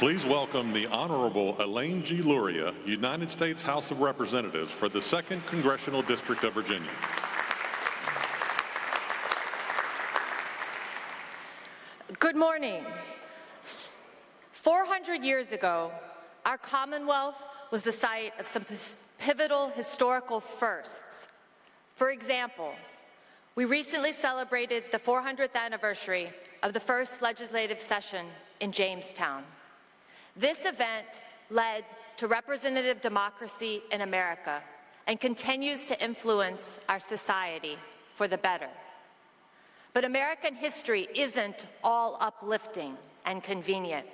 Please welcome the Honorable Elaine G. Luria, United States House of Representatives for the 2nd Congressional District of Virginia. Good morning. 400 years ago, our Commonwealth was the site of some pivotal historical firsts. For example, we recently celebrated the 400th anniversary of the first legislative session in Jamestown. This event led to representative democracy in America and continues to influence our society for the better. But American history isn't all uplifting and convenient.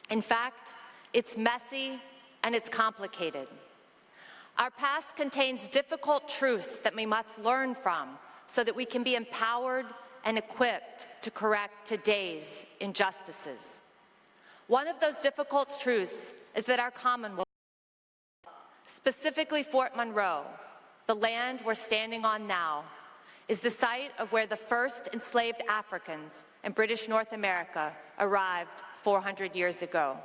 In fact, it's messy and it's complicated. Our past contains difficult truths that we must learn from so that we can be empowered and equipped to correct today's injustices. One of those difficult truths is that our Commonwealth, specifically Fort Monroe, the land we're standing on now, is the site of where the first enslaved Africans in British North America arrived 400 years ago.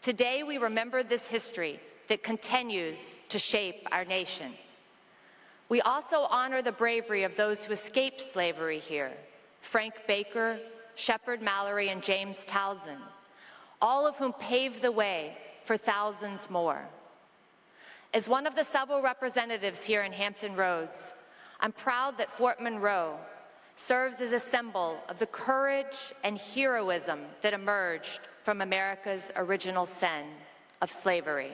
Today, we remember this history that continues to shape our nation. We also honor the bravery of those who escaped slavery here: Frank Baker, Shepard Mallory, and James Townsend, all of whom paved the way for thousands more. As one of the several representatives here in Hampton Roads, I'm proud that Fort Monroe serves as a symbol of the courage and heroism that emerged from America's original sin of slavery.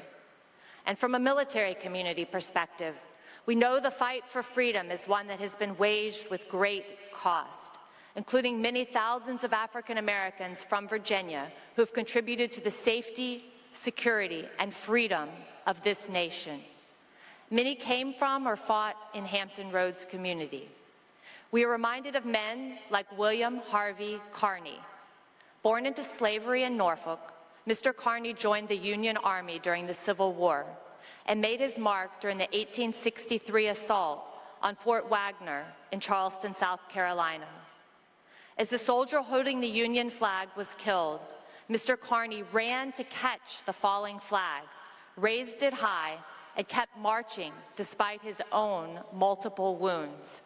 And from a military community perspective, we know the fight for freedom is one that has been waged with great cost, including many thousands of African Americans from Virginia who have contributed to the safety, security, and freedom of this nation. Many came from or fought in Hampton Roads community. We are reminded of men like William Harvey Carney. Born into slavery in Norfolk, Mr. Carney joined the Union Army during the Civil War and made his mark during the 1863 assault on Fort Wagner in Charleston, South Carolina. As the soldier holding the Union flag was killed, Mr. Carney ran to catch the falling flag, raised it high, and kept marching despite his own multiple wounds.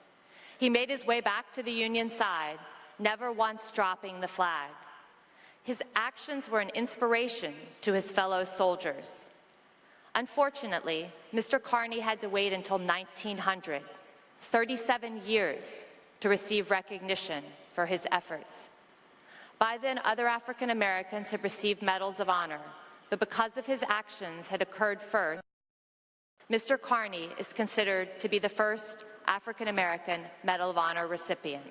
He made his way back to the Union side, never once dropping the flag. His actions were an inspiration to his fellow soldiers. Unfortunately, Mr. Carney had to wait until 1900, 37 years, to receive recognition for his efforts. By then, other African Americans had received medals of honor, but because of his actions had occurred first, Mr. Carney is considered to be the first African American Medal of Honor recipient.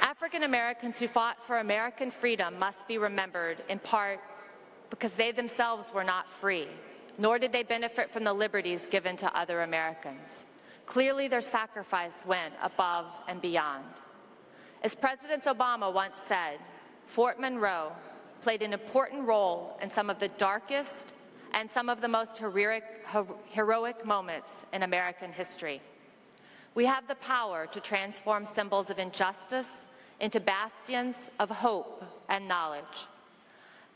African Americans who fought for American freedom must be remembered in part because they themselves were not free, nor did they benefit from the liberties given to other Americans. Clearly, their sacrifice went above and beyond. As President Obama once said, Fort Monroe played an important role in some of the darkest and some of the most heroic moments in American history. We have the power to transform symbols of injustice into bastions of hope and knowledge.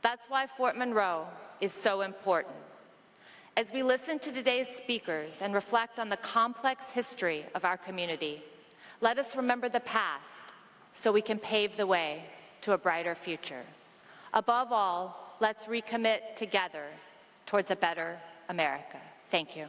That's why Fort Monroe is so important. As we listen to today's speakers and reflect on the complex history of our community, let us remember the past so we can pave the way to a brighter future. Above all, let's recommit together towards a better America. Thank you.